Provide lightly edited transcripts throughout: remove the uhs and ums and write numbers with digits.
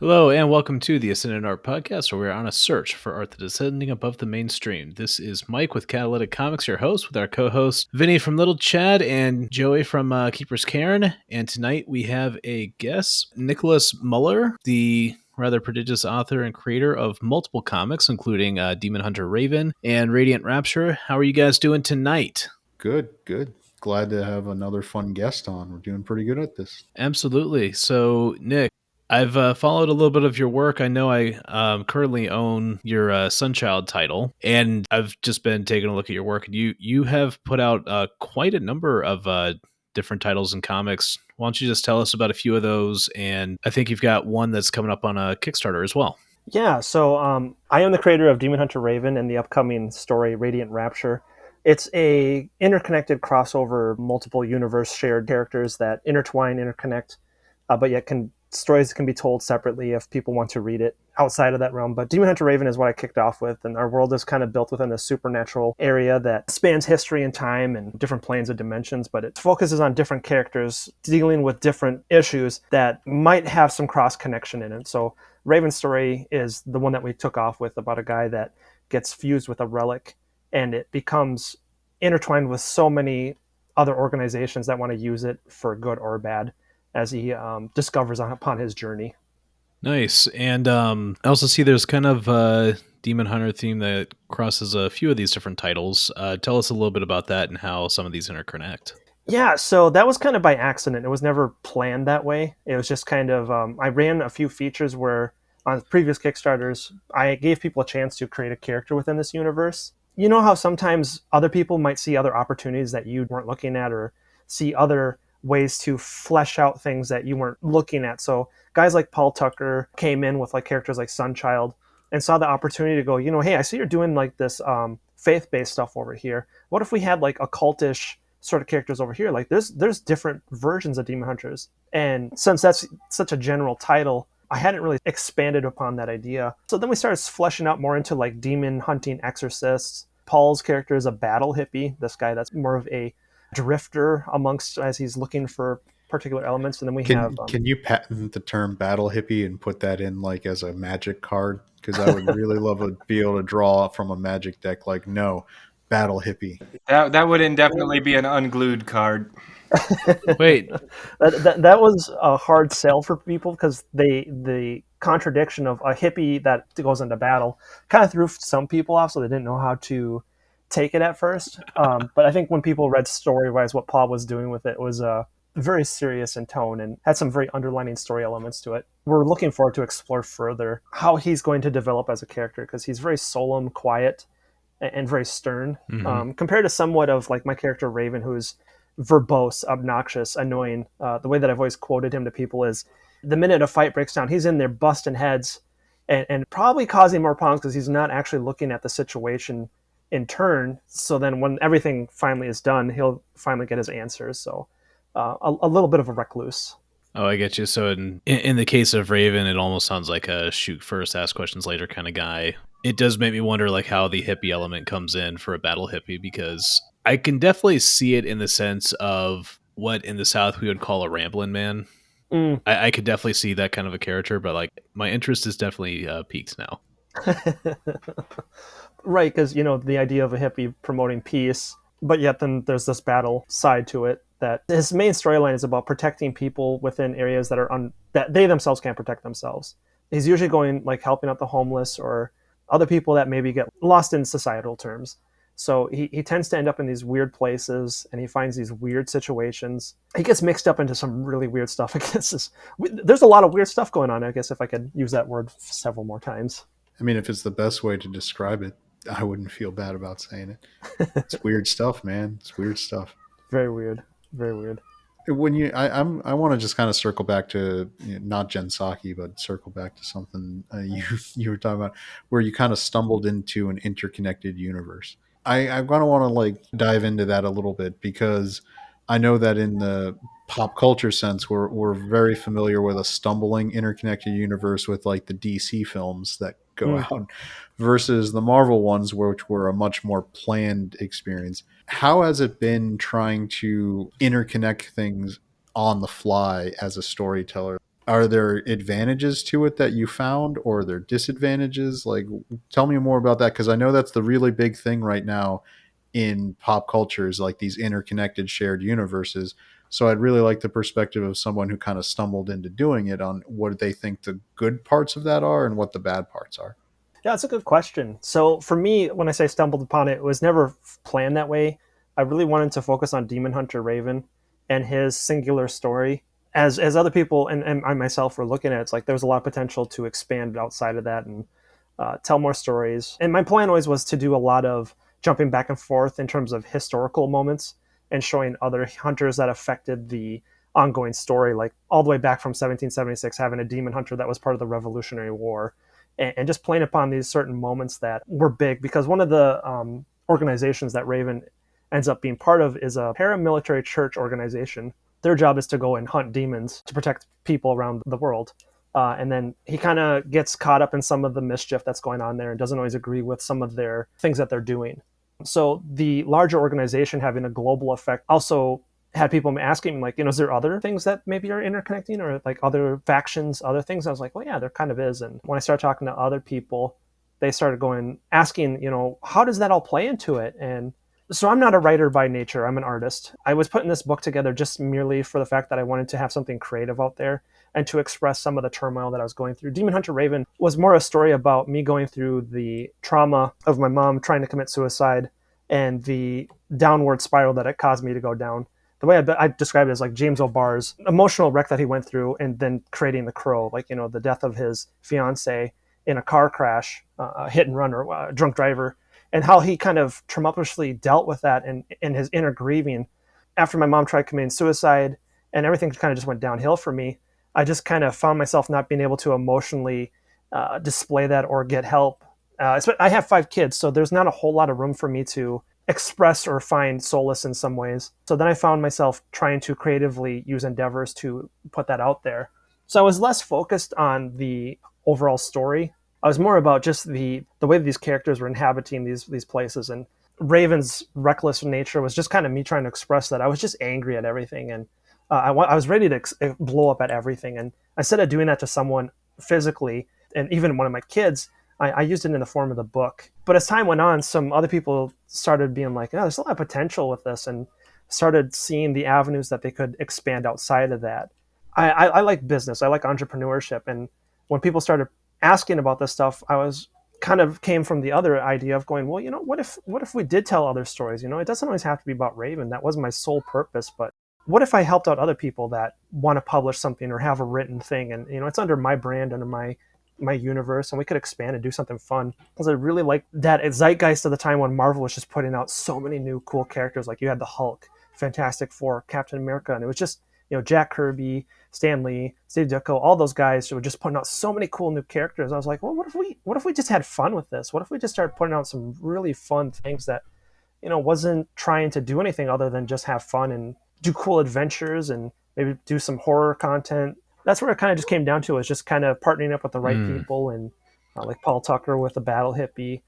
Hello, and welcome to the Ascendant Art Podcast, where we're on a search for art that is ascending above the mainstream. This is Mike with Catalytic Comics, your host, with our co-hosts Vinny from Little Chad and Joey from Keeper's Cairn. And tonight we have a guest, Nicholas Mueller, the rather prodigious author and creator of multiple comics, including Demon Hunter Raven and Radiant Rapture. How are you guys doing tonight? Good. Glad to have another fun guest on. We're doing pretty good at this. Absolutely. So, Nick, I've followed a little bit of your work. I know I currently own your Sunchild title, and I've just been taking a look at your work. And you have put out quite a number of different titles and comics. Why don't you just tell us about a few of those? And I think you've got one that's coming up on a Kickstarter as well. Yeah, so I am the creator of Demon Hunter Raven and the upcoming story Radiant Rapture. It's a interconnected crossover, multiple universe shared characters that intertwine, interconnect, but yet stories can be told separately if people want to read it outside of that realm. But Demon Hunter Raven is what I kicked off with, and our world is kind of built within a supernatural area that spans history and time and different planes of dimensions, but it focuses on different characters dealing with different issues that might have some cross connection in it. So Raven's story is the one that we took off with, about a guy that gets fused with a relic, and it becomes intertwined with so many other organizations that want to use it for good or bad as he discovers upon his journey. Nice. And I also see there's kind of a Demon Hunter theme that crosses a few of these different titles. Tell us a little bit about that and how some of these interconnect. Yeah, so that was kind of by accident. It was never planned that way. It was just kind of, I ran a few features where on previous Kickstarters, I gave people a chance to create a character within this universe. You know how sometimes other people might see other opportunities that you weren't looking at, or see other ways to flesh out things that you weren't looking at. So guys like Paul Tucker came in with like characters like Sunchild and saw the opportunity to go, hey, I see you're doing like this faith-based stuff over here. What if we had like occultish sort of characters over here? Like there's different versions of Demon Hunters. And since that's such a general title, I hadn't really expanded upon that idea. So then we started fleshing out more into like demon hunting exorcists. Paul's character is a battle hippie, this guy that's more of a drifter amongst as he's looking for particular elements. And then we have Can you patent the term battle hippie and put that in like as a magic card? Because I would really love to be able to draw from a magic deck like, no, battle hippie. That would indefinitely be an unglued card. Wait, that was a hard sell for people because the contradiction of a hippie that goes into battle kind of threw some people off, so they didn't know how to take it at first. But I think when people read story-wise what Paul was doing with it was very serious in tone and had some very underlining story elements to it. We're looking forward to explore further how he's going to develop as a character, because he's very solemn, quiet, and very stern, compared to somewhat of like my character Raven, who's verbose, obnoxious, annoying. The way that I've always quoted him to people is, the minute a fight breaks down, he's in there busting heads and probably causing more problems because he's not actually looking at the situation in turn. So then when everything finally is done, he'll finally get his answers. So a little bit of a recluse. Oh, I get you. So in the case of Raven, it almost sounds like a shoot first, ask questions later kind of guy. It does make me wonder like how the hippie element comes in for a battle hippie, because I can definitely see it in the sense of what in the South we would call a rambling man. I could definitely see that kind of a character, but like my interest is definitely peaked now. Right, because the idea of a hippie promoting peace, but yet then there's this battle side to it. That his main storyline is about protecting people within areas that are that they themselves can't protect themselves. He's usually going like helping out the homeless or other people that maybe get lost in societal terms. So he tends to end up in these weird places, and he finds these weird situations. He gets mixed up into some really weird stuff. I guess there's a lot of weird stuff going on, I guess, if I could use that word several more times. I mean, if it's the best way to describe it, I wouldn't feel bad about saying it. It's weird stuff, man. It's weird stuff. Very weird. Very weird. When I want to just kind of circle back to not Jen Psaki, but circle back to something you were talking about, where you kind of stumbled into an interconnected universe. I kind of want to like dive into that a little bit, because I know that in the pop culture sense, we're very familiar with a stumbling interconnected universe with like the DC films that go out versus the Marvel ones, which were a much more planned experience. How has it been trying to interconnect things on the fly as a storyteller? Are there advantages to it that you found, or are there disadvantages? Like, tell me more about that, because I know that's the really big thing right now in pop culture, is like these interconnected shared universes. So I'd really like the perspective of someone who kind of stumbled into doing it on what they think the good parts of that are and what the bad parts are. Yeah, that's a good question. So for me, when I say stumbled upon it, it was never planned that way. I really wanted to focus on Demon Hunter Raven and his singular story. As other people and I myself were looking at it, it's like there was a lot of potential to expand outside of that and tell more stories. And my plan always was to do a lot of jumping back and forth in terms of historical moments and showing other hunters that affected the ongoing story, like all the way back from 1776, having a demon hunter that was part of the Revolutionary War, and just playing upon these certain moments that were big. Because one of the organizations that Raven ends up being part of is a paramilitary church organization. Their job is to go and hunt demons to protect people around the world. And then he kind of gets caught up in some of the mischief that's going on there and doesn't always agree with some of their things that they're doing. So the larger organization having a global effect also had people asking, like, is there other things that maybe are interconnecting, or like other factions, other things? I was like, well, yeah, there kind of is. And when I started talking to other people, they started asking, how does that all play into it? And so I'm not a writer by nature. I'm an artist. I was putting this book together just merely for the fact that I wanted to have something creative out there and to express some of the turmoil that I was going through. Demon Hunter Raven was more a story about me going through the trauma of my mom trying to commit suicide and the downward spiral that it caused me to go down. The way I describe it is like James O'Barr's emotional wreck that he went through, and then creating The Crow, like, the death of his fiance in a car crash, hit and run, or drunk driver, and how he kind of tumultuously dealt with that and his inner grieving. After my mom tried committing suicide and everything kind of just went downhill for me, I just kind of found myself not being able to emotionally display that or get help. I have 5 kids, so there's not a whole lot of room for me to express or find solace in some ways. So then I found myself trying to creatively use endeavors to put that out there. So I was less focused on the overall story. I was more about just the way these characters were inhabiting these places. And Raven's reckless nature was just kind of me trying to express that. I was just angry at everything, and I was ready to blow up at everything. And instead of doing that to someone physically, and even one of my kids, I used it in the form of the book. But as time went on, some other people started being like, there's a lot of potential with this, and started seeing the avenues that they could expand outside of that. I like business. I like entrepreneurship. And when people started asking about this stuff, I was kind of came from the other idea of going, well, what if we did tell other stories? It doesn't always have to be about Raven. That wasn't my sole purpose, but what if I helped out other people that want to publish something or have a written thing, and it's under my brand, under my universe, and we could expand and do something fun. Because I really like that zeitgeist of the time when Marvel was just putting out so many new cool characters. Like, you had the Hulk, Fantastic Four, Captain America, and it was just Jack Kirby, Stan Lee, Steve Ditko, all those guys who were just putting out so many cool new characters. I was like, well, what if we just had fun with this? What if we just started putting out some really fun things that wasn't trying to do anything other than just have fun and do cool adventures and maybe do some horror content. That's where it kind of just came down to, is just kind of partnering up with the right people, and like Paul Tucker with the Battle Hippie.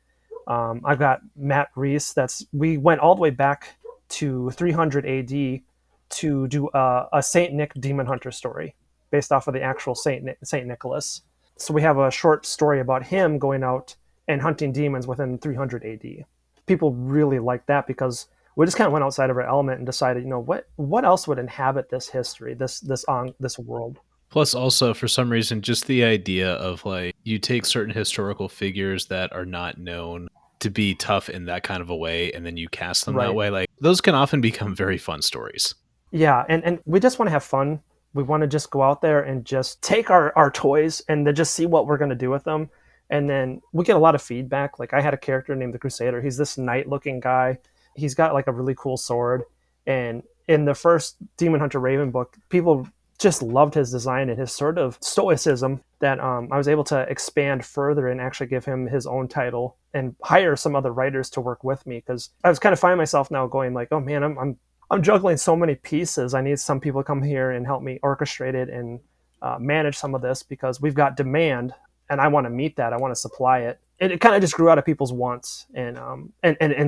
I've got Matt Reese. We went all the way back to 300 AD to do a Saint Nick Demon Hunter story based off of the actual Saint Nicholas. So we have a short story about him going out and hunting demons within 300 AD. People really liked that because we just kind of went outside of our element and decided, what else would inhabit this history, this world. Plus, also, for some reason, just the idea of, like, you take certain historical figures that are not known to be tough in that kind of a way, and then you cast them that way. Like, those can often become very fun stories. Yeah, and we just want to have fun. We want to just go out there and just take our toys and then just see what we're going to do with them. And then we get a lot of feedback. Like, I had a character named the Crusader. He's this knight-looking guy. He's got, like, a really cool sword. And in the first Demon Hunter Raven book, people just loved his design and his sort of stoicism that I was able to expand further and actually give him his own title and hire some other writers to work with me, because I was kind of finding myself now going like, oh man, I'm juggling so many pieces. I need some people to come here and help me orchestrate it and manage some of this, because we've got demand and I want to meet that. I want to supply it. And it kind of just grew out of people's wants and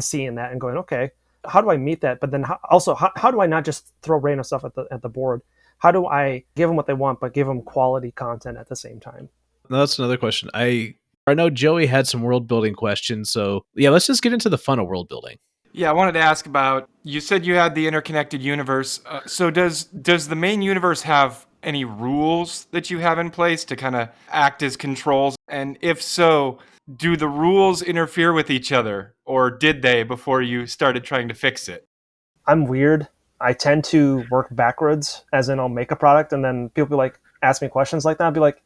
seeing that and going, okay, how do I meet that? But then how do I not just throw random stuff at the board? how do I give them what they want, but give them quality content at the same time? No, that's another question. I know Joey had some world building questions, so yeah, let's just get into the fun of world building. Yeah, I wanted to ask about. You said you had the interconnected universe. So does the main universe have any rules that you have in place to kind of act as controls? And if so, do the rules interfere with each other, or did they before you started trying to fix it? I'm weird. I tend to work backwards, as in I'll make a product and then people be like ask me questions like that. I'll be like,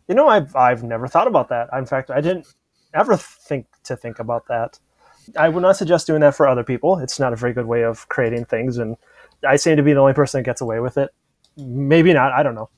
I've never thought about that. In fact, I didn't ever think about that. I would not suggest doing that for other people. It's not a very good way of creating things, and I seem to be the only person that gets away with it. Maybe not. I don't know.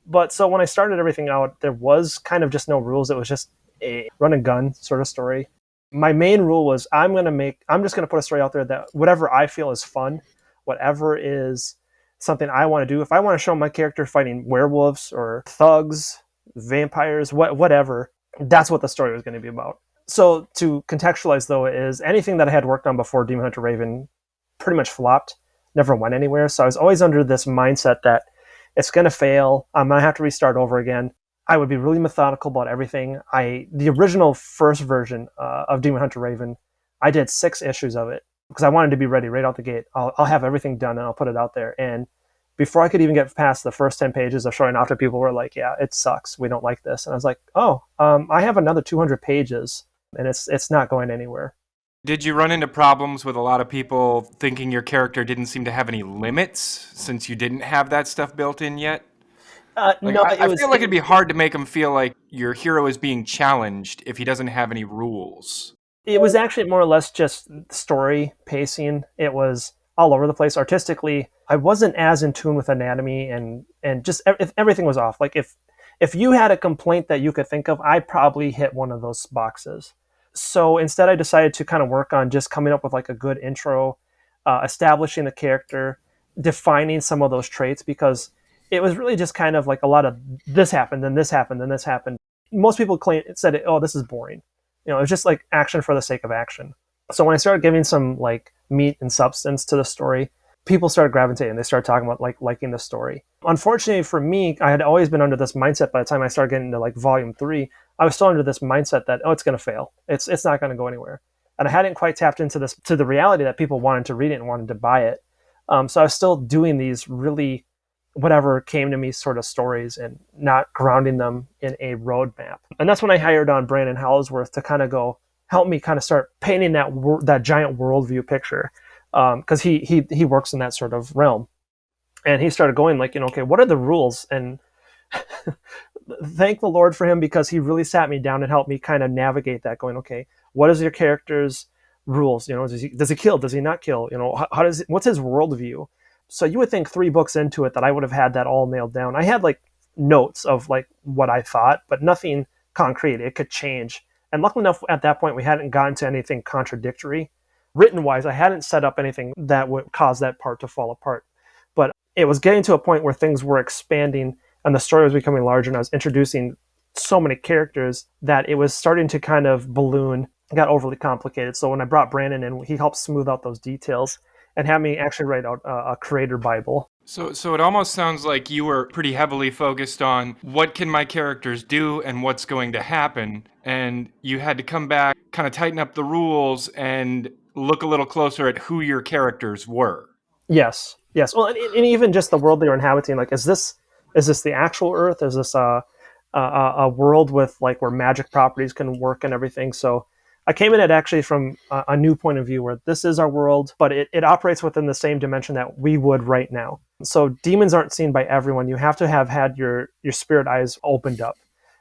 But so when I started everything out, there was kind of just no rules. It was just a run and gun sort of story. My main rule was I'm just going to put a story out there that whatever I feel is fun, whatever is something I want to do. If I want to show my character fighting werewolves or thugs, vampires, whatever, that's what the story was going to be about. So to contextualize, though, is anything that I had worked on before Demon Hunter Raven pretty much flopped, never went anywhere. So I was always under this mindset that it's going to fail. I'm going to have to restart over again. I would be really methodical about everything. The original first version of Demon Hunter Raven, I did 6 issues of it because I wanted to be ready right out the gate. I'll have everything done and I'll put it out there. And before I could even get past the first 10 pages of showing off to people, were like, yeah, it sucks. We don't like this. And I was like, I have another 200 pages and it's not going anywhere. Did you run into problems with a lot of people thinking your character didn't seem to have any limits since you didn't have that stuff built in yet? No, I feel like it'd be hard to make him feel like your hero is being challenged if he doesn't have any rules. It was actually more or less just story pacing. It was all over the place. Artistically, I wasn't as in tune with anatomy and just everything was off. Like if you had a complaint that you could think of, I probably hit one of those boxes. So instead, I decided to kind of work on just coming up with like a good intro, establishing the character, defining some of those traits, because it was really just kind of like a lot of this happened, then this happened, then this happened. Most people said, oh, this is boring. It was just like action for the sake of action. So when I started giving some like meat and substance to the story, people started gravitating. They started talking about like liking the story. Unfortunately for me, I had always been under this mindset by the time I started getting into like volume 3. I was still under this mindset that, it's going to fail. It's not going to go anywhere. And I hadn't quite tapped into the reality that people wanted to read it and wanted to buy it. So I was still doing these really whatever came to me sort of stories and not grounding them in a roadmap. And that's when I hired on Brandon Howellsworth to kind of help me kind of start painting that giant worldview picture. Because he works in that sort of realm. And he started going like, okay, what are the rules? And thank the Lord for him, because he really sat me down and helped me kind of navigate that, going, okay, what is your character's rules? Does he kill? Does he not kill? What's his worldview? So you would think 3 books into it that I would have had that all nailed down. I had like notes of like what I thought, but nothing concrete. It could change. And luckily enough, at that point, we hadn't gotten to anything contradictory. Written wise, I hadn't set up anything that would cause that part to fall apart. But it was getting to a point where things were expanding and the story was becoming larger, and I was introducing so many characters that it was starting to kind of balloon, got overly complicated. So when I brought Brandon in, he helped smooth out those details and had me actually write out a creator Bible. So it almost sounds like you were pretty heavily focused on what can my characters do and what's going to happen, and you had to come back, kind of tighten up the rules and look a little closer at who your characters were. Yes. Well, and even just the world they were inhabiting, like, is this the actual Earth? Is this a world with like where magic properties can work and everything? So I came in at actually from a new point of view where this is our world, but it operates within the same dimension that we would right now. So demons aren't seen by everyone. You have to have had your spirit eyes opened up.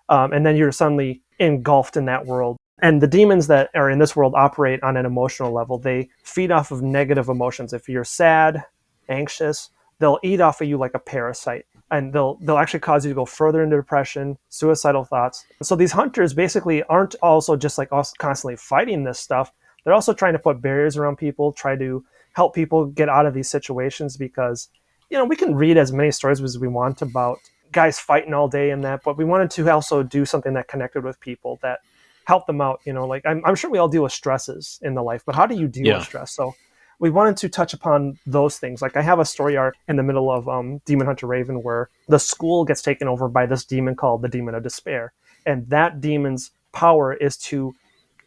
And then you're suddenly engulfed in that world. And the demons that are in this world operate on an emotional level. They feed off of negative emotions. If you're sad, anxious, they'll eat off of you like a parasite. And they'll actually cause you to go further into depression, suicidal thoughts. So these hunters basically aren't also just like us constantly fighting this stuff. They're also trying to put barriers around people, try to help people get out of these situations, because, we can read as many stories as we want about guys fighting all day and that, but we wanted to also do something that connected with people, that helped them out. Like I'm sure we all deal with stresses in the life, but how do you deal with stress? So we wanted to touch upon those things. Like I have a story arc in the middle of Demon Hunter Raven where the school gets taken over by this demon called the Demon of Despair. And that demon's power is to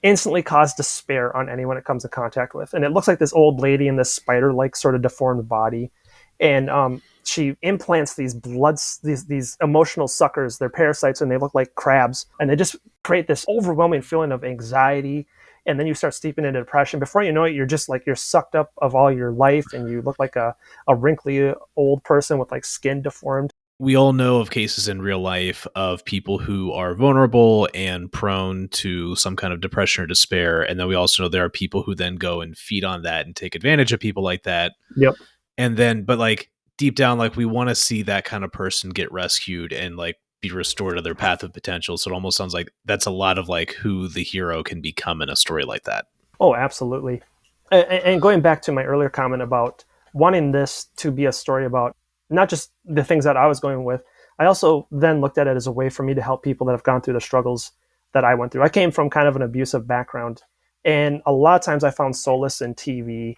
instantly cause despair on anyone it comes in contact with. And it looks like this old lady in this spider-like sort of deformed body. And she implants these these emotional suckers. They're parasites and they look like crabs. And they just create this overwhelming feeling of anxiety. And then you start steeping into depression. Before you know it, you're just like, you're sucked up of all your life and you look like a wrinkly old person with like skin deformed. We all know of cases in real life of people who are vulnerable and prone to some kind of depression or despair. And then we also know there are people who then go and feed on that and take advantage of people like that. Yep. And then, but like deep down, like we want to see that kind of person get rescued and like be restored to their path of potential. So it almost sounds like that's a lot of like who the hero can become in a story like that. Oh, absolutely. And going back to my earlier comment about wanting this to be a story about not just the things that I was going with, I also then looked at it as a way for me to help people that have gone through the struggles that I went through. I came from kind of an abusive background, and a lot of times I found solace in TV,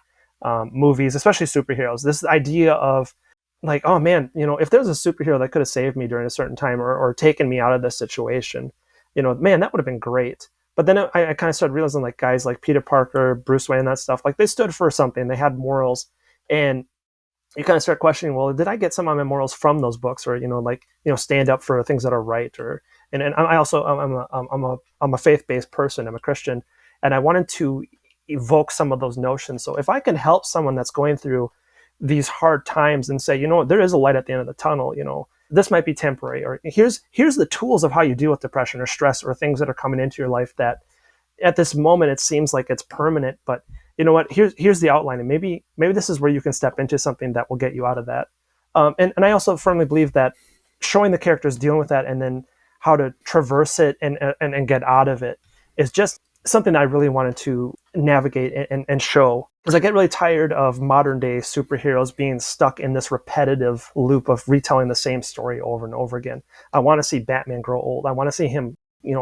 movies, especially superheroes. This idea of like, oh man, if there was a superhero that could have saved me during a certain time or taken me out of this situation, man, that would have been great. But then I kind of started realizing like guys like Peter Parker, Bruce Wayne, that stuff, like they stood for something. They had morals. And you kind of start questioning, well, did I get some of my morals from those books, or stand up for things that are right, and I also I'm a faith-based person. I'm a Christian, and I wanted to evoke some of those notions. So if I can help someone that's going through these hard times and say, there is a light at the end of the tunnel, this might be temporary, or here's the tools of how you deal with depression or stress or things that are coming into your life that at this moment it seems like it's permanent, but you know what, here's the outline, and maybe this is where you can step into something that will get you out of that. And I also firmly believe that showing the characters dealing with that and then how to traverse it and get out of it is just something I really wanted to navigate and show, because I get really tired of modern day superheroes being stuck in this repetitive loop of retelling the same story over and over again. I want to see Batman grow old. I want to see him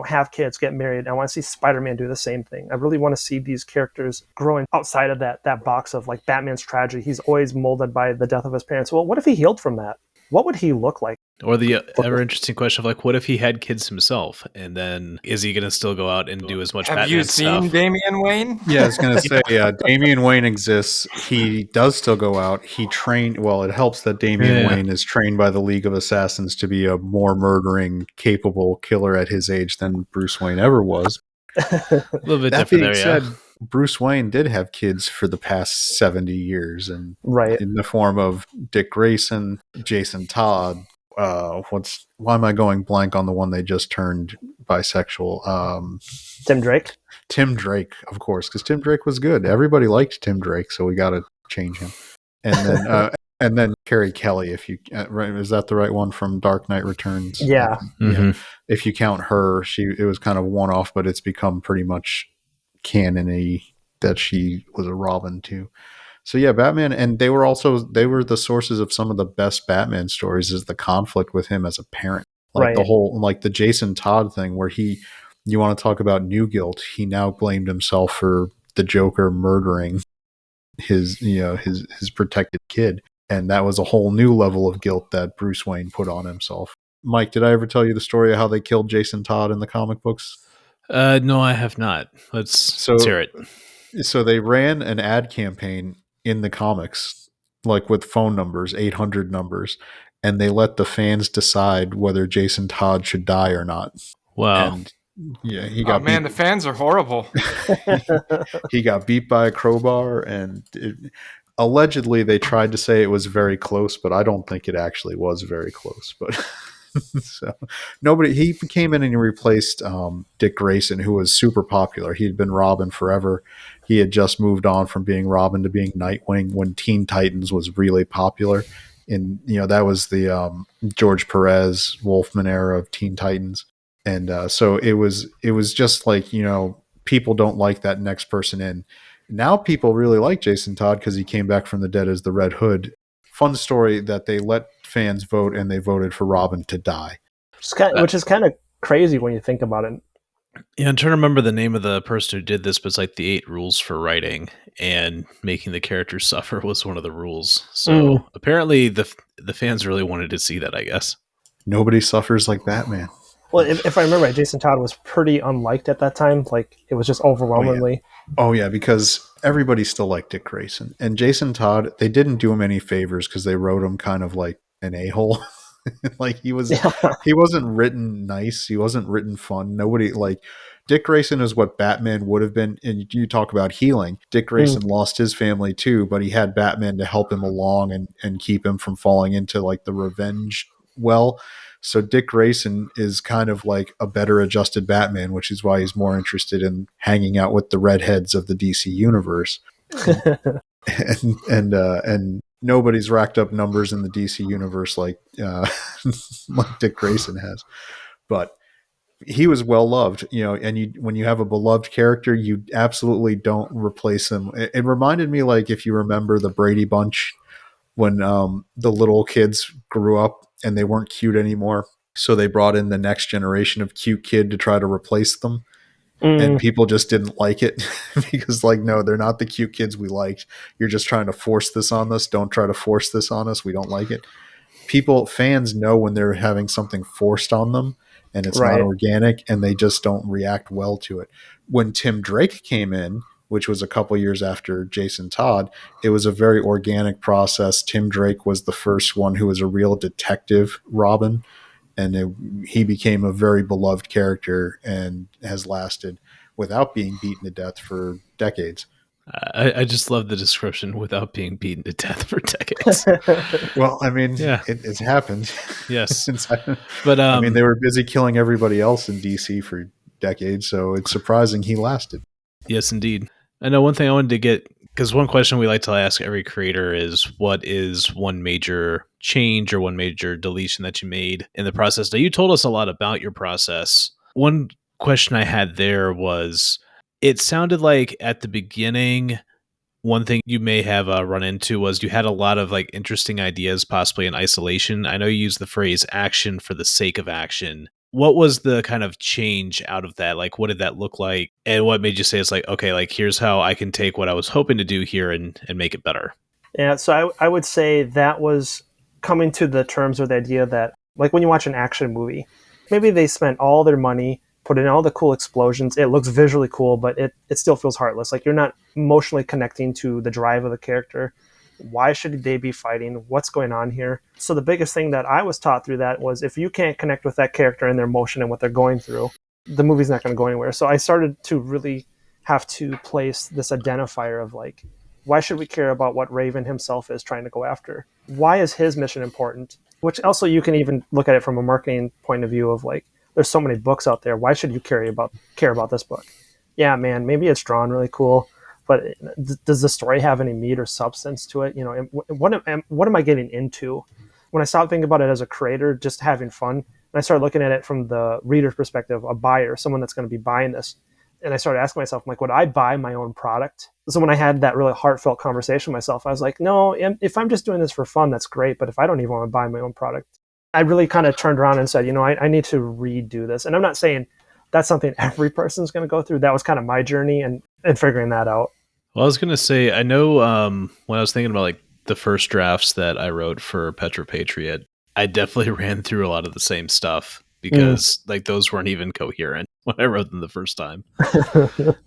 have kids, get married. I want to see Spider-Man do the same thing. I really want to see these characters growing outside of that box of like Batman's tragedy. He's always molded by the death of his parents. Well, what if he healed from that? What would he look like? Or the ever interesting question of like, what if he had kids himself? And then is he going to still go out and do as much Have Batman you seen stuff? Damian Wayne? Yeah, I was going to say, Damian Wayne exists. He does still go out. He trained, well, it helps that Damian Wayne is trained by the League of Assassins to be a more murdering, capable killer at his age than Bruce Wayne ever was. A little bit That different being there, said, yeah. Bruce Wayne did have kids for the past 70 years, and Right. in the form of Dick Grayson, Jason Todd. Why am I going blank on the one they just turned bisexual? Tim Drake. Tim Drake, of course, because Tim Drake was good. Everybody liked Tim Drake, so we got to change him. And then Carrie Kelly, if you right, is that the right one from Dark Knight Returns? Yeah. Yeah. If you count her, it was kind of one off, but it's become pretty much canon-y that she was a Robin too. So yeah, Batman, and they were the sources of some of the best Batman stories, is the conflict with him as a parent. Like the whole, like the Jason Todd thing where you want to talk about new guilt. He now blamed himself for the Joker murdering his protected kid. And that was a whole new level of guilt that Bruce Wayne put on himself. Mike, did I ever tell you the story of how they killed Jason Todd in the comic books? No, I have not. Let's hear it. So they ran an ad campaign in the comics, like with phone numbers, 800 numbers, and they let the fans decide whether Jason Todd should die or not. Wow. And yeah, he got the fans are horrible. He got beat by a crowbar, and allegedly they tried to say it was very close, but I don't think it actually was very close. But so he came in and he replaced Dick Grayson, who was super popular. He had been Robin forever. He had just moved on from being Robin to being Nightwing when Teen Titans was really popular. And that was the George Perez Wolfman era of Teen Titans. And so it was just like, people don't like that next person in. Now people really like Jason Todd because he came back from the dead as the Red Hood. Fun story that they let fans vote, and they voted for Robin to die. Which is kind of crazy when you think about it. Yeah, I'm trying to remember the name of the person who did this, but it's like the 8 rules for writing, and making the characters suffer was one of the rules. So apparently the fans really wanted to see that, I guess. Nobody suffers like Batman. Well, if I remember right, Jason Todd was pretty unliked at that time. Like, it was just overwhelmingly. Oh yeah, because everybody still liked Dick Grayson. And Jason Todd, they didn't do him any favors because they wrote him kind of like an a-hole. Like he wasn't written nice. He wasn't written fun. Nobody like Dick Grayson is what Batman would have been. And you talk about healing. Dick Grayson lost his family too, but he had Batman to help him along and keep him from falling into like the revenge well. So Dick Grayson is kind of like a better adjusted Batman, which is why he's more interested in hanging out with the redheads of the DC universe. And nobody's racked up numbers in the DC universe like like Dick Grayson has. But he was well loved, and when you have a beloved character, you absolutely don't replace him. It reminded me, like, if you remember the Brady Bunch, when the little kids grew up and they weren't cute anymore. So they brought in the next generation of cute kid to try to replace them. And people just didn't like it because, like, no, they're not the cute kids we liked. You're just trying to force this on us. Don't try to force this on us. We don't like it. Fans know when they're having something forced on them and it's not organic, and they just don't react well to it. When Tim Drake came in, which was a couple years after Jason Todd, it was a very organic process. Tim Drake was the first one who was a real detective Robin, and he became a very beloved character and has lasted without being beaten to death for decades. I just love the description, without being beaten to death for decades. Well, I mean, yeah, it's happened. Yes. But I mean, they were busy killing everybody else in DC for decades, so it's surprising he lasted. Yes, indeed. I know one thing I wanted to get, because one question we like to ask every creator is, what is one major change or one major deletion that you made in the process? Now, you told us a lot about your process. One question I had there was, it sounded like at the beginning, one thing you may have run into was you had a lot of like interesting ideas, possibly in isolation. I know you used the phrase action for the sake of action. What was the kind of change out of that? Like, what did that look like? And what made you say it's like, okay, like, here's how I can take what I was hoping to do here and make it better? Yeah, so I would say that was coming to the terms with the idea that, like, when you watch an action movie, maybe they spent all their money, put in all the cool explosions. It looks visually cool, but it still feels heartless. Like, you're not emotionally connecting to the drive of the character. Why should they be fighting? What's going on here? So the biggest thing that I was taught through that was, if you can't connect with that character and their emotion and what they're going through, the movie's not going to go anywhere. So I started to really have to place this identifier of, like, why should we care about what Raven himself is trying to go after? Why is his mission important? Which also, you can even look at it from a marketing point of view of, like, there's so many books out there. Why should you care about this book? Yeah, man, maybe it's drawn really cool, but does the story have any meat or substance to it? What am I getting into? When I stopped thinking about it as a creator, just having fun, and I started looking at it from the reader's perspective, a buyer, someone that's going to be buying this, and I started asking myself, like, would I buy my own product? So when I had that really heartfelt conversation with myself, I was like, no, if I'm just doing this for fun, that's great. But if I don't even want to buy my own product, I really kind of turned around and said, I need to redo this. And I'm not saying that's something every person's going to go through. That was kind of my journey and figuring that out. Well, I was going to say, I know when I was thinking about like the first drafts that I wrote for Petra Patriot, I definitely ran through a lot of the same stuff because like those weren't even coherent when I wrote them the first time.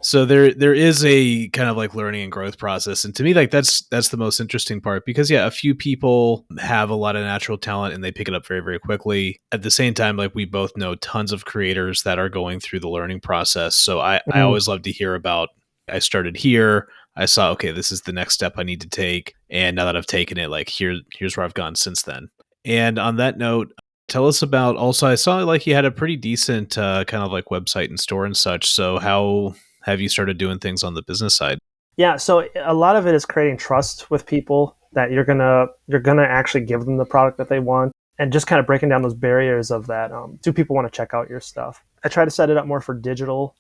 So there is a kind of like learning and growth process. And to me, like that's the most interesting part, because a few people have a lot of natural talent and they pick it up very, very quickly. At the same time, like, we both know tons of creators that are going through the learning process. So I always love to hear about, I started here, I saw, okay, this is the next step I need to take. And now that I've taken it, like, here's where I've gone since then. And on that note, tell us about, also, I saw like you had a pretty decent kind of like website and store and such. So how have you started doing things on the business side? Yeah, so a lot of it is creating trust with people that you're gonna actually give them the product that they want, and just kind of breaking down those barriers of that. Do people want to check out your stuff? I try to set it up more for digital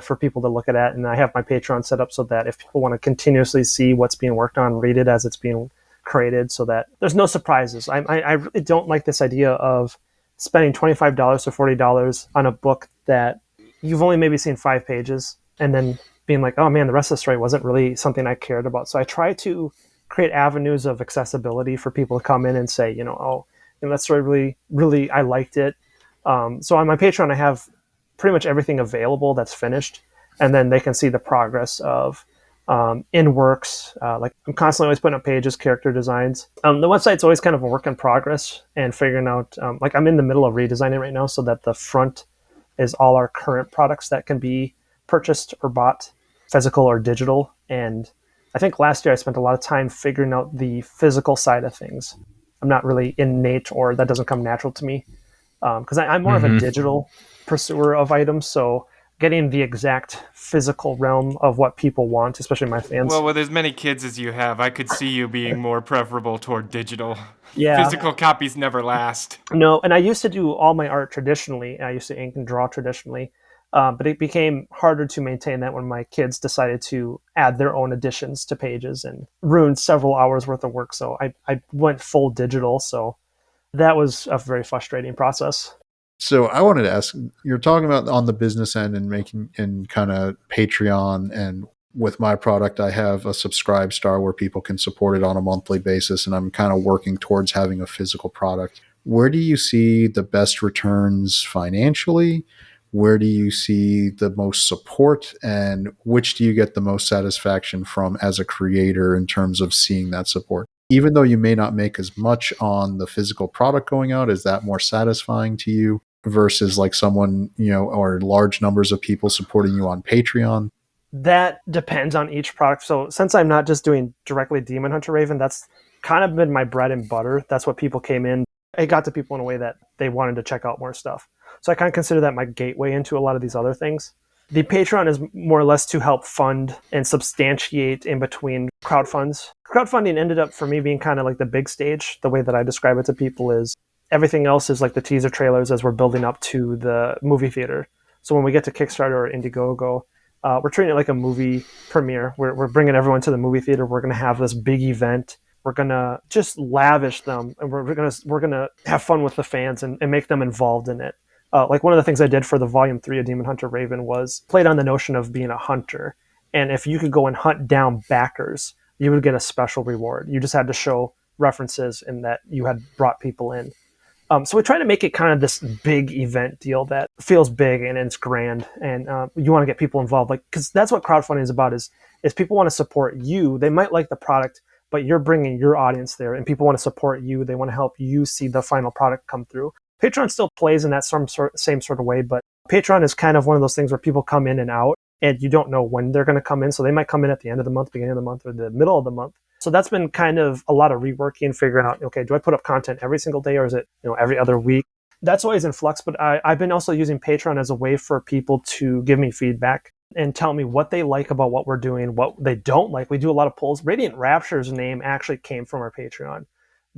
for people to look at it, and I have my Patreon set up so that if people want to continuously see what's being worked on, read it as it's being created, so that there's no surprises. I really don't like this idea of spending $25 to $40 on a book that you've only maybe seen 5 pages and then being like, oh man, the rest of the story wasn't really something I cared about. So I try to create avenues of accessibility for people to come in and say, oh, that story really, really, I liked it. So on my Patreon, I have pretty much everything available that's finished, and then they can see the progress of in works. Like I'm constantly always putting up pages, character designs. The website's always kind of a work in progress and figuring out, like I'm in the middle of redesigning right now so that the front is all our current products that can be purchased or bought, physical or digital. And I think last year I spent a lot of time figuring out the physical side of things. I'm not really innate, or that doesn't come natural to me, because I'm more of a digital pursuer of items. So getting the exact physical realm of what people want, especially my fans. Well, with as many kids as you have, I could see you being more preferable toward digital. Yeah. Physical copies never last. No, and I used to do all my art traditionally. I used to ink and draw traditionally, but it became harder to maintain that when my kids decided to add their own additions to pages and ruined several hours worth of work. So I went full digital. So that was a very frustrating process. So I wanted to ask, you're talking about on the business end and making and kind of Patreon, and with my product, I have a Subscribe Star where people can support it on a monthly basis, and I'm kind of working towards having a physical product. Where do you see the best returns financially? Where do you see the most support, and which do you get the most satisfaction from as a creator in terms of seeing that support? Even though you may not make as much on the physical product going out, is that more satisfying to you versus like someone, or large numbers of people supporting you on Patreon? That depends on each product. So since I'm not just doing directly Demon Hunter Raven, that's kind of been my bread and butter. That's what people came in. It got to people in a way that they wanted to check out more stuff. So I kind of consider that my gateway into a lot of these other things. The Patreon is more or less to help fund and substantiate in between crowdfunds. Crowdfunding ended up for me being kind of like the big stage. The way that I describe it to people is everything else is like the teaser trailers as we're building up to the movie theater. So when we get to Kickstarter or Indiegogo, we're treating it like a movie premiere. We're bringing everyone to the movie theater. We're going to have this big event. We're going to just lavish them, and we're going to have fun with the fans and make them involved in it. Like one of the things I did for the Volume 3 of Demon Hunter Raven was played on the notion of being a hunter. And if you could go and hunt down backers, you would get a special reward. You just had to show references in that you had brought people in. So we try to make it kind of this big event deal that feels big and it's grand, and you want to get people involved, like, because that's what crowdfunding is about. Is people want to support you. They might like the product, but you're bringing your audience there, and people want to support you. They want to help you see the final product come through. Patreon still plays in that same sort of way, but Patreon is kind of one of those things where people come in and out, and you don't know when they're going to come in. So they might come in at the end of the month, beginning of the month, or the middle of the month. So that's been kind of a lot of reworking, figuring out, okay, do I put up content every single day, or is it every other week? That's always in flux, but I've been also using Patreon as a way for people to give me feedback and tell me what they like about what we're doing, what they don't like. We do a lot of polls. Radiant Rapture's name actually came from our Patreon.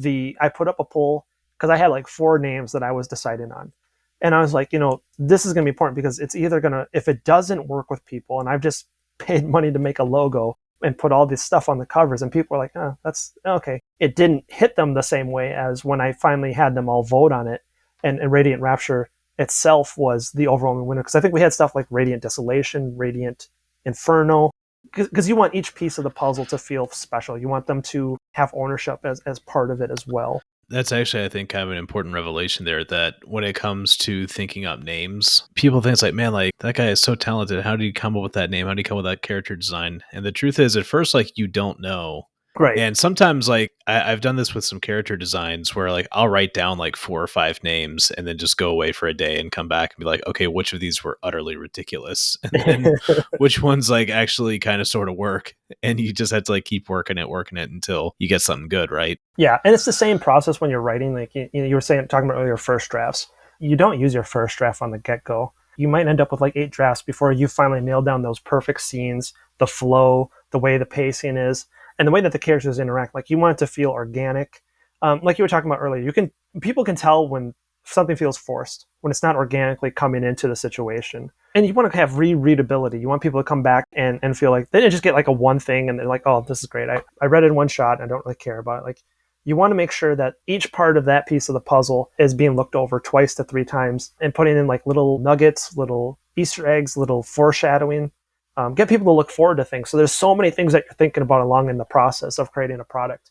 I put up a poll because I had like 4 names that I was deciding on. And I was like, this is going to be important because it's either going to, if it doesn't work with people, and I've just paid money to make a logo and put all this stuff on the covers, and people are like, oh, that's okay. It didn't hit them the same way as when I finally had them all vote on it. And Radiant Rapture itself was the overwhelming winner, because I think we had stuff like Radiant Desolation, Radiant Inferno, because you want each piece of the puzzle to feel special. You want them to have ownership as part of it as well. That's actually, I think, kind of an important revelation there, that when it comes to thinking up names, people think it's like, man, like, that guy is so talented. How did he come up with that name? How did he come up with that character design? And the truth is, at first, like, you don't know. Right. And sometimes, like, I've done this with some character designs where, like, I'll write down like 4 or 5 names and then just go away for a day and come back and be like, okay, which of these were utterly ridiculous? And then which ones like actually kind of sort of work? And you just have to like keep working it until you get something good, right? Yeah. And it's the same process when you're writing. Like you were talking about earlier, first drafts. You don't use your first draft on the get-go. You might end up with like 8 drafts before you finally nail down those perfect scenes, the flow, the way the pacing is, and the way that the characters interact. Like you want it to feel organic. Like you were talking about earlier, people can tell when something feels forced, when it's not organically coming into the situation. And you want to have rereadability. You want people to come back and feel like they didn't just get like a one thing and they're like, oh, this is great. I read it in one shot and I don't really care about it. Like you want to make sure that each part of that piece of the puzzle is being looked over 2 to 3 times and putting in like little nuggets, little Easter eggs, little foreshadowing, get people to look forward to things. So there's so many things that you're thinking about along in the process of creating a product.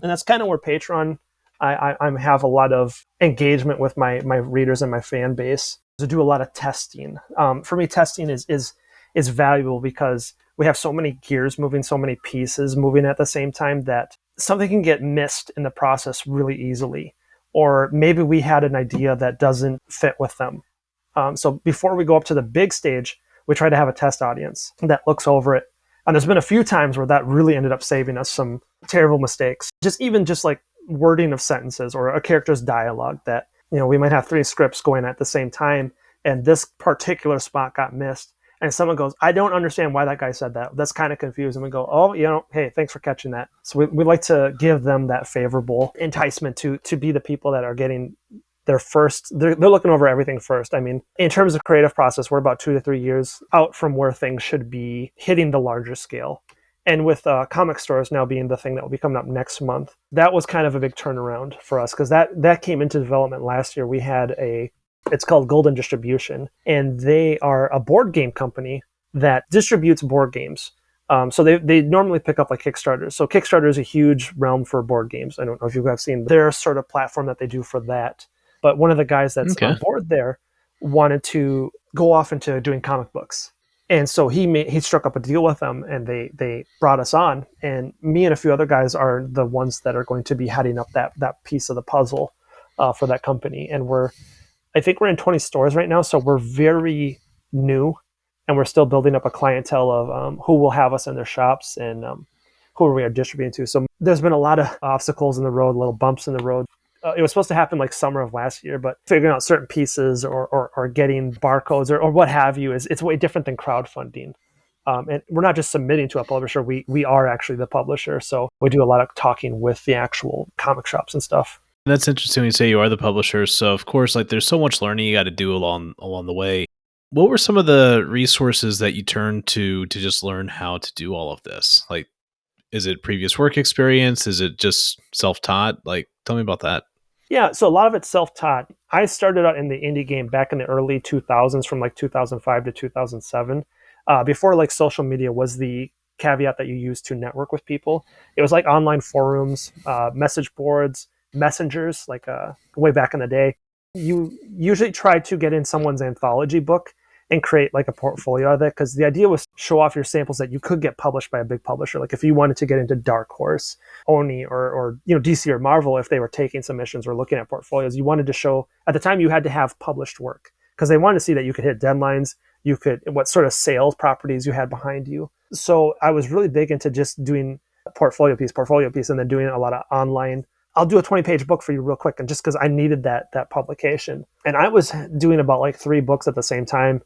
And that's kind of where Patreon, I have a lot of engagement with my readers and my fan base to do a lot of testing. For me, testing is valuable because we have so many gears moving, so many pieces moving at the same time that something can get missed in the process really easily. Or maybe we had an idea that doesn't fit with them. So before we go up to the big stage, we try to have a test audience that looks over it. And there's been a few times where that really ended up saving us some terrible mistakes. Just like wording of sentences or a character's dialogue that, we might have 3 scripts going at the same time, and this particular spot got missed. And someone goes, I don't understand why that guy said that. That's kind of confusing. We go, oh, hey, thanks for catching that. So we like to give them that favorable enticement to be the people that are getting their first, they're looking over everything first. I mean, in terms of creative process, we're about 2 to 3 years out from where things should be hitting the larger scale. And with comic stores now being the thing that will be coming up next month, that was kind of a big turnaround for us because that came into development last year. We had it's called Golden Distribution, and they are a board game company that distributes board games. So they normally pick up like Kickstarters. So Kickstarter is a huge realm for board games. I don't know if you guys have seen their sort of platform that they do for that. But one of the guys that's on board there wanted to go off into doing comic books. And so he struck up a deal with them, and they brought us on. And me and a few other guys are the ones that are going to be heading up that piece of the puzzle for that company. And I think we're in 20 stores right now, so we're very new, and we're still building up a clientele of who will have us in their shops and who we are distributing to. So there's been a lot of obstacles in the road, little bumps in the road. It was supposed to happen like summer of last year, but figuring out certain pieces or getting barcodes or what have you it's way different than crowdfunding. And we're not just submitting to a publisher, we are actually the publisher. So we do a lot of talking with the actual comic shops and stuff. That's interesting when you say you are the publisher. So of course, like there's so much learning you got to do along the way. What were some of the resources that you turned to just learn how to do all of this? Like, is it previous work experience? Is it just self-taught? Like, tell me about that. Yeah, so a lot of it's self-taught. I started out in the indie game back in the early 2000s, from like 2005 to 2007. Before like social media was the caveat that you use to network with people. It was like online forums, message boards, messengers, like way back in the day. You usually try to get in someone's anthology book and create like a portfolio of it, because the idea was to show off your samples that you could get published by a big publisher. Like if you wanted to get into Dark Horse, Oni, or DC or Marvel, if they were taking submissions or looking at portfolios, you wanted to show, at the time you had to have published work because they wanted to see that you could hit deadlines, what sort of sales properties you had behind you. So I was really big into just doing portfolio piece, and then doing a lot of online. I'll do a 20-page book for you real quick, and just because I needed that publication. And I was doing about like 3 books at the same time.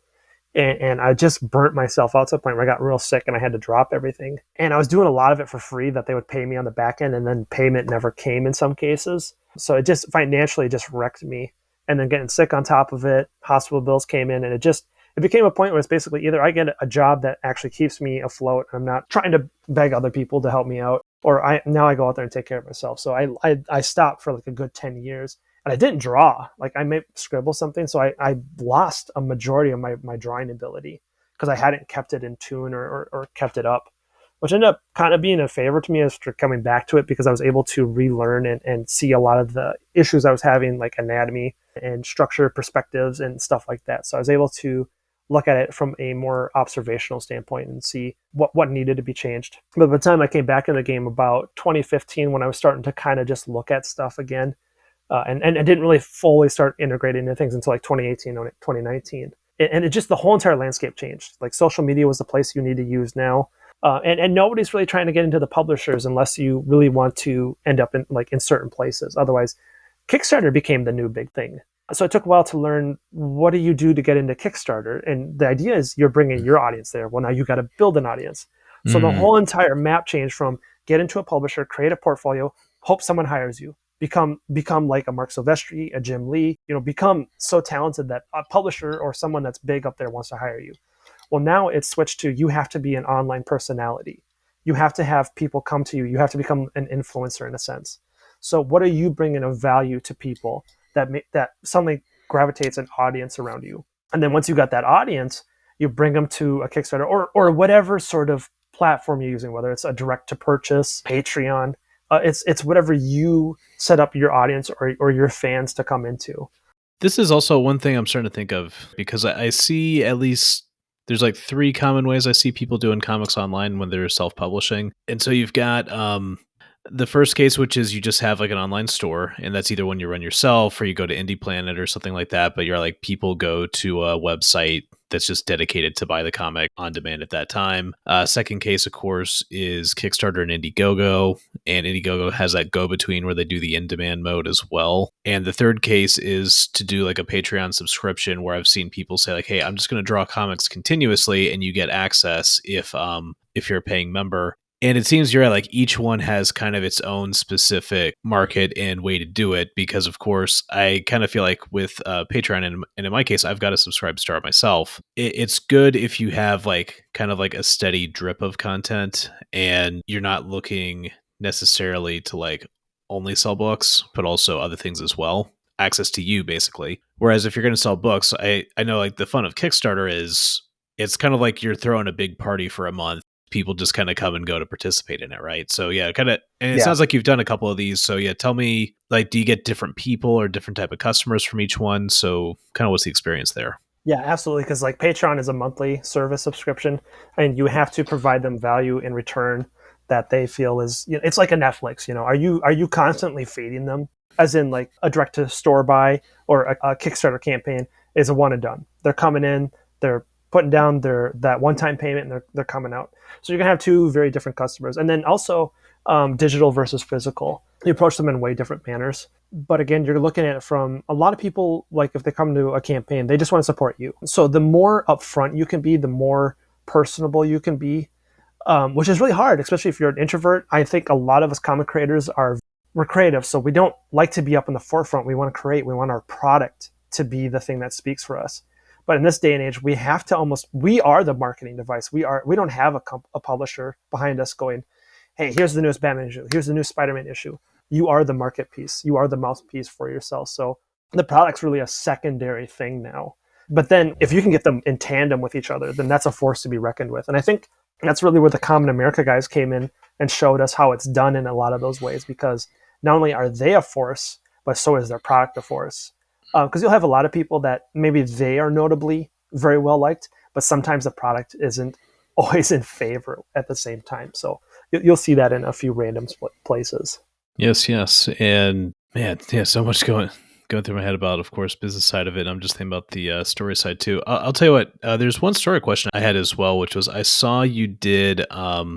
And I just burnt myself out to the point where I got real sick and I had to drop everything. And I was doing a lot of it for free that they would pay me on the back end, and then payment never came in some cases. So it just financially just wrecked me. And then getting sick on top of it, hospital bills came in, and it became a point where it's basically either I get a job that actually keeps me afloat, and I'm not trying to beg other people to help me out, or I go out there and take care of myself. So I stopped for like a good 10 years. And I didn't draw. Like I may scribble something, so I lost a majority of my drawing ability because I hadn't kept it in tune or kept it up, which ended up kind of being a favor to me after coming back to it, because I was able to relearn and see a lot of the issues I was having, like anatomy and structure perspectives and stuff like that. So I was able to look at it from a more observational standpoint and see what needed to be changed. But by the time I came back in the game about 2015, when I was starting to kind of just look at stuff again, and I didn't really fully start integrating into things until like 2018 or 2019. And it just, the whole entire landscape changed. Like social media was the place you need to use now. And nobody's really trying to get into the publishers unless you really want to end up in certain places. Otherwise, Kickstarter became the new big thing. So it took a while to learn, what do you do to get into Kickstarter? And the idea is you're bringing your audience there. Well, now you got to build an audience. So the whole entire map changed from get into a publisher, create a portfolio, hope someone hires you. Become like a Mark Silvestri, a Jim Lee, become so talented that a publisher or someone that's big up there wants to hire you. Well, now it's switched to, you have to be an online personality. You have to have people come to you. You have to become an influencer in a sense. So what are you bringing of value to people that suddenly gravitates an audience around you? And then once you got that audience, you bring them to a Kickstarter or whatever sort of platform you're using, whether it's a direct to purchase, Patreon. It's whatever you set up your audience or your fans to come into. This is also one thing I'm starting to think of, because I see at least there's like 3 common ways I see people doing comics online when they're self-publishing. And so you've got the first case, which is you just have like an online store, and that's either when you run yourself or you go to Indie Planet or something like that. But you're like, people go to a website that's just dedicated to buy the comic on demand at that time. Second case, of course, is Kickstarter and Indiegogo, and Indiegogo has that go-between where they do the in-demand mode as well. And the third case is to do like a Patreon subscription, where I've seen people say like, hey, I'm just going to draw comics continuously, and you get access if you're a paying member. And it seems you're right, like each one has kind of its own specific market and way to do it, because of course I kind of feel like with Patreon, and in my case, I've got a subscribe star myself. It's good if you have like kind of like a steady drip of content and you're not looking necessarily to like only sell books, but also other things as well. Access to you, basically. Whereas if you're going to sell books, I know like the fun of Kickstarter is it's kind of like you're throwing a big party for a month. People just kind of come and go to participate in it, right? So yeah, kind of, and it sounds like you've done a couple of these. So yeah, tell me, like, do you get different people or different type of customers from each one? So kind of what's the experience there? Yeah, absolutely. Because like Patreon is a monthly service subscription, and you have to provide them value in return that they feel is, you know, it's like a Netflix. You know, are you constantly feeding them? As in, like a direct to store buy or a Kickstarter campaign is a one and done. They're coming in, they're putting down that one time payment, and they're coming out. So you're gonna have 2 very different customers, and then also digital versus physical. You approach them in way different manners. But again, you're looking at it from a lot of people, like if they come to a campaign, they just want to support you. So the more upfront you can be, the more personable you can be, which is really hard, especially if you're an introvert. I think a lot of us comic creators we're creative, so we don't like to be up in the forefront. We want to create. We want our product to be the thing that speaks for us. But in this day and age, we have to we are the marketing device. We don't have a publisher behind us going, hey, here's the newest Batman issue. Here's the new Spider-Man issue. You are the market piece. You are the mouthpiece for yourself. So the product's really a secondary thing now. But then if you can get them in tandem with each other, then that's a force to be reckoned with. And I think that's really where the Common America guys came in and showed us how it's done in a lot of those ways, because not only are they a force, but so is their product a force. Because you'll have a lot of people that maybe they are notably very well liked, but sometimes the product isn't always in favor at the same time. So you'll see that in a few random places. Yes. And man, yeah, so much going through my head about, of course, business side of it. I'm just thinking about the story side too. I'll tell you what, there's one story question I had as well, which was I saw you did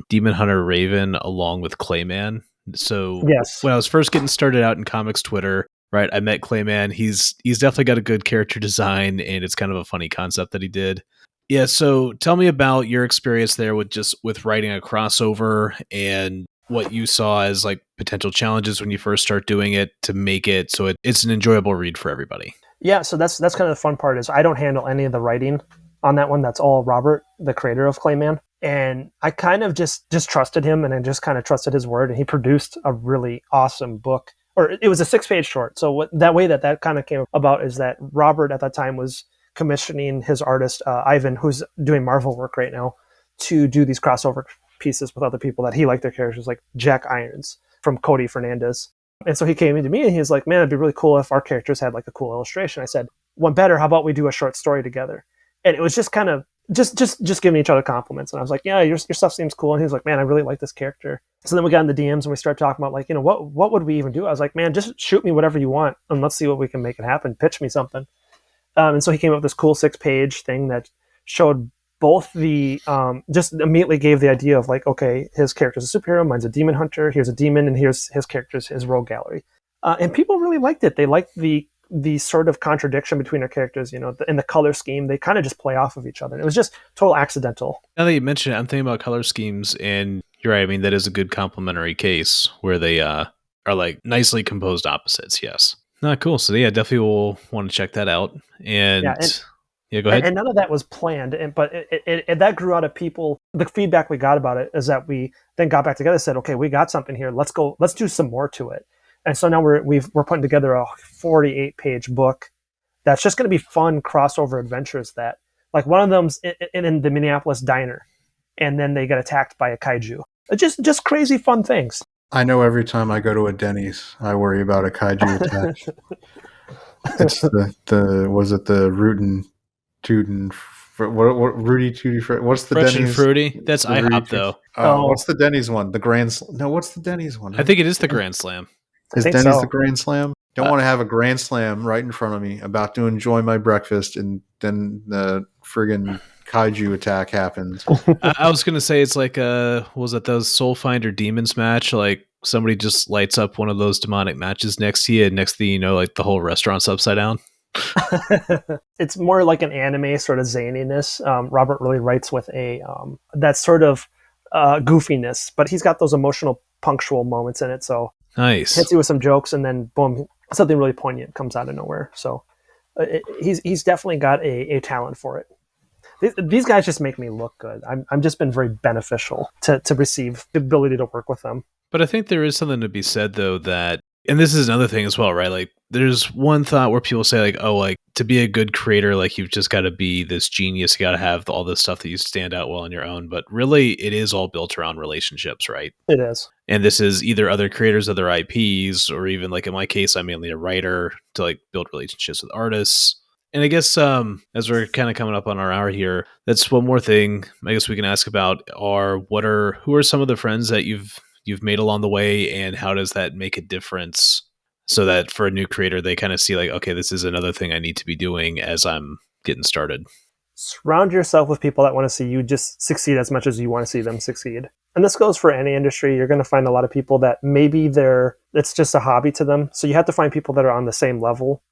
Demon Hunter Raven along with Clayman. So yes, when I was first getting started out in comics Twitter, right, I met Clayman. He's definitely got a good character design, and it's kind of a funny concept that he did. Yeah, so tell me about your experience there with writing a crossover, and what you saw as like potential challenges when you first start doing it to make it so it's an enjoyable read for everybody. Yeah, so that's kind of the fun part is I don't handle any of the writing on that one. That's all Robert, the creator of Clayman. And I kind of just trusted him, and I just kind of trusted his word, and he produced a really awesome book. Or it was a 6-page short. So that way that kind of came about is that Robert at that time was commissioning his artist, Ivan, who's doing Marvel work right now, to do these crossover pieces with other people that he liked their characters, like Jack Irons from Cody Fernandez. And so he came into me and he was like, man, it'd be really cool if our characters had like a cool illustration. I said, one better, how about we do a short story together? And it was just kind of just giving each other compliments. And I was like, yeah, your stuff seems cool. And he was like, man, I really like this character. So then we got in the DMs and we started talking about like, you know, what would we even do? I was like, man, just shoot me whatever you want and let's see what we can make it happen. Pitch me something. And so he came up with this cool 6-page thing that showed both the, just immediately gave the idea of like, okay, his character's a superhero, mine's a demon hunter, here's a demon, and here's his character's his rogue gallery. And people really liked it. They liked the sort of contradiction between our characters, you know, in the color scheme. They kind of just play off of each other. And it was just total accidental. Now that you mentioned it, I'm thinking about color schemes, and you're right. I mean, that is a good complementary case where they are like nicely composed opposites. Yes. Not cool. So yeah, definitely will want to check that out. And yeah, go ahead. And none of that was planned, but it that grew out of people. The feedback we got about it is that we then got back together and said, okay, we got something here. Let's do some more to it. And so now we're putting together a 48-page book that's just going to be fun crossover adventures. That like one of them's in the Minneapolis diner, and then they get attacked by a kaiju. Just crazy fun things. I know every time I go to a Denny's, I worry about a kaiju attack. It's the was it the Rootin' Tootin' what Rudy Tooty what's the Fresh and Denny's? fruity. That's The Rudy IHOP Tooty- though. Oh. What's the Denny's one? The Grand No, what's the Denny's one? I think it is the Grand Slam. Is think Denny's so. the Grand Slam? Don't want to have a Grand Slam right in front of me, about to enjoy my breakfast, and then the friggin' kaiju attack happens. I was gonna say it's like was it those Soul Finder Demons match? Like somebody just lights up one of those demonic matches next to you, and next thing you know, like the whole restaurant's upside down. It's more like an anime sort of zaniness. Robert really writes with a that sort of goofiness, but he's got those emotional, punctual moments in it. So Nice. hits you with some jokes, and then boom, something really poignant comes out of nowhere. So he's definitely got a talent for it. These guys just make me look good. I'm just been very beneficial to receive the ability to work with them. But I think there is something to be said though that, and this is another thing as well, right? Like there's one thought where people say like, oh, like to be a good creator, like you've just got to be this genius. You got to have all this stuff that you stand out well on your own. But really it is all built around relationships, right? It is. And this is either other creators, other IPs, or even like in my case, I'm mainly a writer to like build relationships with artists. And I guess as we're kind of coming up on our hour here, that's one more thing I guess we can ask about who are some of the friends that you've made along the way, and how does that make a difference so that for a new creator, they kind of see like, okay, this is another thing I need to be doing as I'm getting started. Surround yourself with people that want to see you just succeed as much as you want to see them succeed. And this goes for any industry. You're going to find a lot of people that maybe it's just a hobby to them. So you have to find people that are on the same level,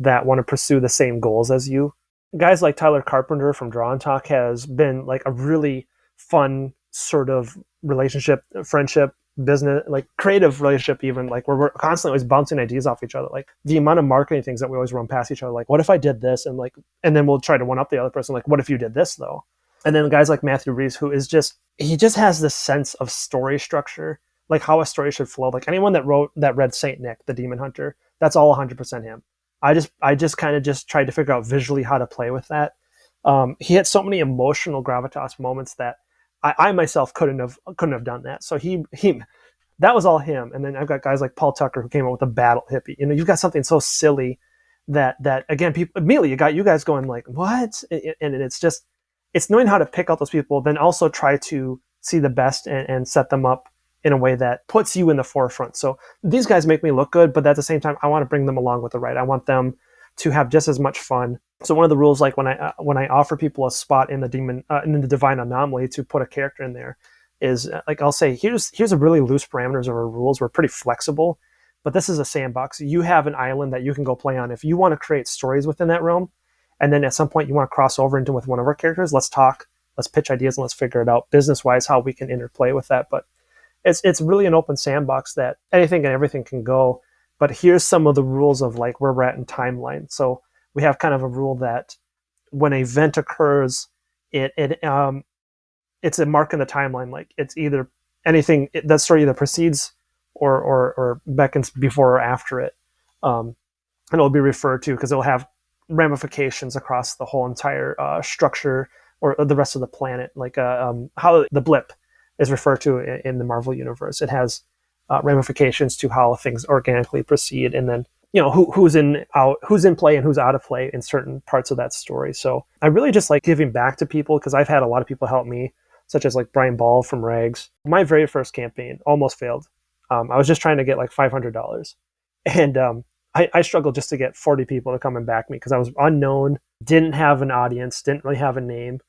that want to pursue the same goals as you. Guys like Tyler Carpenter from Draw and Talk has been like a really fun sort of relationship, friendship, business, like creative relationship, even like where we're constantly always bouncing ideas off each other. Like the amount of marketing things that we always run past each other, like what if I did this, and then we'll try to one up the other person, like what if you did this though. And then guys like Matthew Reeves, who is he just has this sense of story structure, like how a story should flow. Like anyone that read Saint Nick the Demon Hunter, that's all 100% him. I just kind of just tried to figure out visually how to play with that. He had so many emotional gravitas moments that I myself couldn't have done that. So he that was all him. And then I've got guys like Paul Tucker who came up with a battle hippie. You know, you've got something so silly that again, people immediately you guys going like, what? And it's knowing how to pick out those people, then also try to see the best and set them up in a way that puts you in the forefront. So these guys make me look good, but at the same time, I want to bring them along with the ride. I want them to have just as much fun. So one of the rules, like when I offer people a spot in the Divine Anomaly to put a character in there, is like I'll say, here's a really loose parameters of our rules. We're pretty flexible, but this is a sandbox. You have an island that you can go play on. If you want to create stories within that realm, and then at some point you want to cross over into with one of our characters, let's talk, let's pitch ideas, and let's figure it out business-wise how we can interplay with that. But it's really an open sandbox that anything and everything can go. But here's some of the rules of like where we're at in timeline. So we have kind of a rule that when an event occurs, it's a mark in the timeline. Like it's either anything that story either precedes or beckons before or after it, and it'll be referred to because it'll have ramifications across the whole entire structure or the rest of the planet. Like how the blip is referred to in the Marvel universe. It has ramifications to how things organically proceed, and then who's in play and who's out of play in certain parts of that story. So I really just like giving back to people because I've had a lot of people help me, such as like Brian Ball from Rags. My very first campaign almost failed. I was just trying to get like $500, and I struggled just to get 40 people to come and back me because I was unknown, didn't have an audience, didn't really have a name.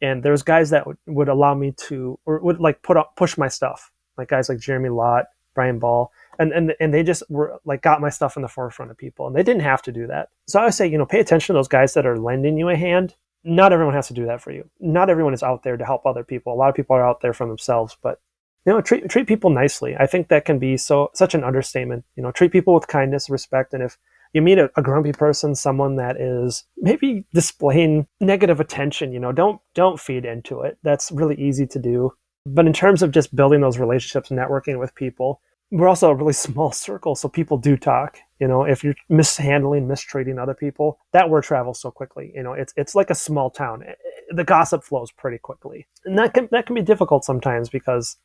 And there was guys that would allow me to, or would like push my stuff, like guys like Jeremy Lott, Brian Ball, and they just were like got my stuff in the forefront of people, and they didn't have to do that. So I would say, pay attention to those guys that are lending you a hand. Not everyone has to do that for you. Not everyone is out there to help other people. A lot of people are out there for themselves, but treat people nicely. I think that can be such an understatement. Treat people with kindness, respect, and if you meet a grumpy person, someone that is maybe displaying negative attention, don't feed into it. That's really easy to do. But in terms of just building those relationships, networking with people, we're also a really small circle, so people do talk. If you're mistreating other people, that word travels so quickly. It's like a small town. The gossip flows pretty quickly, and that can be difficult sometimes because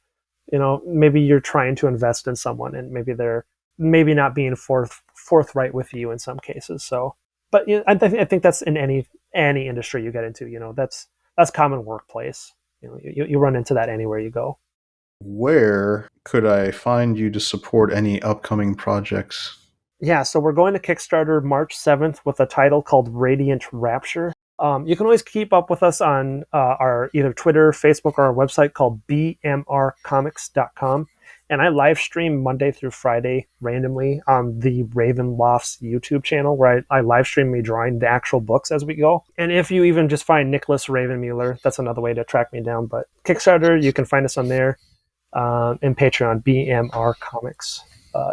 maybe you're trying to invest in someone, and maybe they're maybe not being forthright with you in some cases. So, but I think that's in any industry you get into. That's common workplace. You run into that anywhere you go. Where could I find you to support any upcoming projects? Yeah, so we're going to Kickstarter March 7th with a title called Radiant Rapture. You can always keep up with us on our either Twitter, Facebook, or our website called bmrcomics.com. And I live stream Monday through Friday randomly on the Ravenloft's YouTube channel, where I live stream me drawing the actual books as we go. And if you even just find Nicholas Mueller, that's another way to track me down. But Kickstarter, you can find us on there. And Patreon, BMR Comics,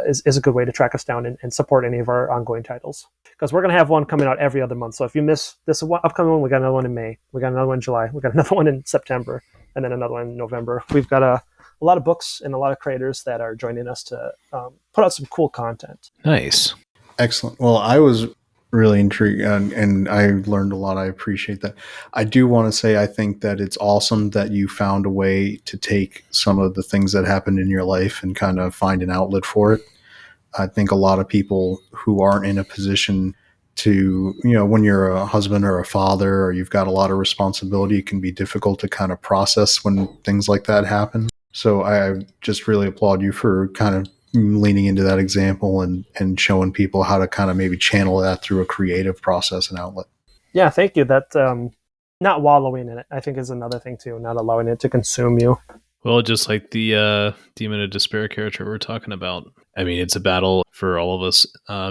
is a good way to track us down and support any of our ongoing titles. Because we're going to have one coming out every other month. So if you miss this upcoming one, we got another one in May. We got another one in July. We got another one in September. And then another one in November. We've got a lot of books and a lot of creators that are joining us to put out some cool content. Nice. Excellent. Well, I was really intrigued and I learned a lot. I appreciate that. I do want to say I think that it's awesome that you found a way to take some of the things that happened in your life and kind of find an outlet for it. I think a lot of people who aren't in a position to, when you're a husband or a father or you've got a lot of responsibility, it can be difficult to kind of process when things like that happen. So I just really applaud you for kind of leaning into that example and showing people how to kind of maybe channel that through a creative process and outlet. Yeah, thank you. That not wallowing in it, I think, is another thing too. Not allowing it to consume you. Well, just like the Demon of Despair character we're talking about. I mean, it's a battle for all of us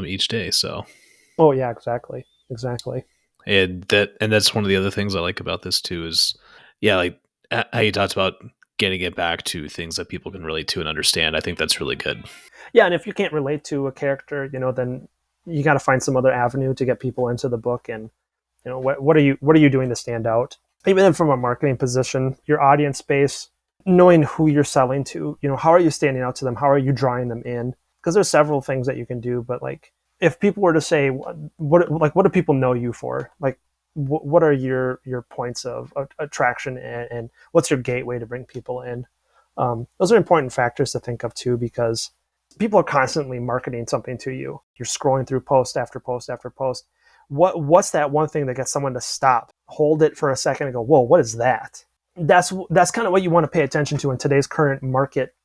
each day. So. Oh yeah, exactly. And that's one of the other things I like about this too is, yeah, like how you talked about getting it back to things that people can relate to and understand. I think that's really good. Yeah, and if you can't relate to a character, then you got to find some other avenue to get people into the book. And what are you doing to stand out? Even from a marketing position, your audience base, knowing who you're selling to, how are you standing out to them? How are you drawing them in? Because there's several things that you can do, but like if people were to say, what do people know you for? Like, what are your points of attraction and what's your gateway to bring people in? Those are important factors to think of too, because people are constantly marketing something to you. You're scrolling through post after post after post. What's that one thing that gets someone to stop, hold it for a second and go, whoa, what is that? That's kind of what you want to pay attention to in today's current market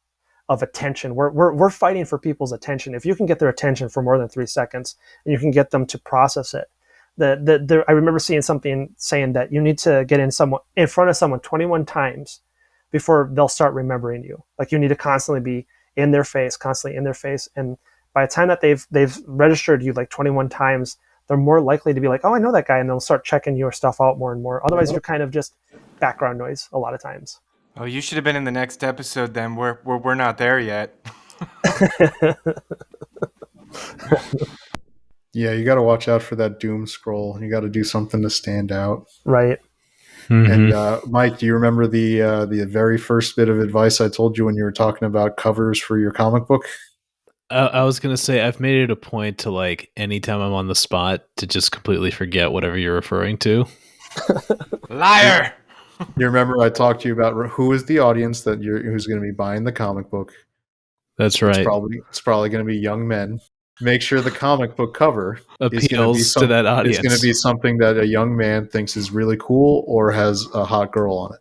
of attention. We're fighting for people's attention. If you can get their attention for more than 3 seconds and you can get them to process it, I remember seeing something saying that you need to get in front of someone 21 times before they'll start remembering you. Like you need to constantly be in their face. And by the time that they've registered you like 21 times, they're more likely to be like, oh, I know that guy. And they'll start checking your stuff out more and more. Otherwise, you're kind of just background noise a lot of times. Oh, you should have been in the next episode then. We're not there yet. Yeah, you got to watch out for that doom scroll. You got to do something to stand out. Right. Mm-hmm. And Mike, do you remember the very first bit of advice I told you when you were talking about covers for your comic book? I was going to say, I've made it a point to, like, anytime I'm on the spot to just completely forget whatever you're referring to. Liar! You remember I talked to you about who is the audience who's going to be buying the comic book. That's right. It's probably going to be young men. Make sure the comic book cover appeals to that audience. It's going to be something that a young man thinks is really cool or has a hot girl on it.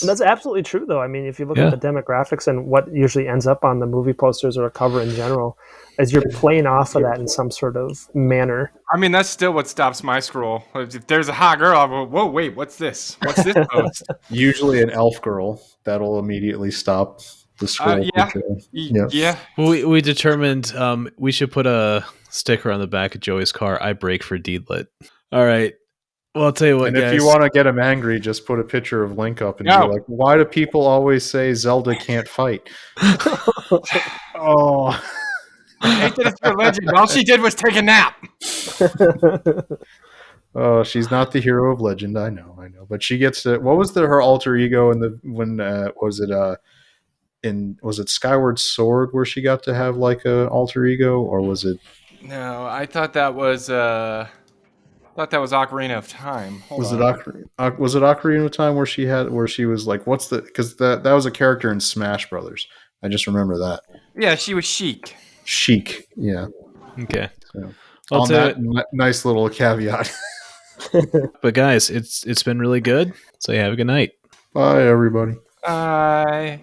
That's absolutely true, though. I mean, if you look at the demographics and what usually ends up on the movie posters or a cover in general, as you're playing off of that in some sort of manner. I mean, that's still what stops my scroll. If there's a hot girl, I'll go, whoa, wait, what's this? What's this post? Usually an elf girl. That'll immediately stop the scroll. Yeah. We determined we should put a sticker on the back of Joey's car. I brake for Deedlit. All right. Well, I'll tell you what, and guys. If you want to get him angry, just put a picture of Link up and be like, why do people always say Zelda can't fight? Oh. I hate that it's your legend. All she did was take a nap. Oh, she's not the hero of legend. I know. But she gets to. What was her alter ego in was it was it Skyward Sword where she got to have like a alter ego, or was it No, I thought that was Ocarina of Time. Hold was on. was it Ocarina of Time where she was like, what's the, because that was a character in Smash Brothers. I just remember that. Yeah, she was Sheik. Sheik, yeah. Okay. So, Well, on that nice little caveat. but guys, it's been really good. So yeah, have a good night. Bye, everybody. Bye.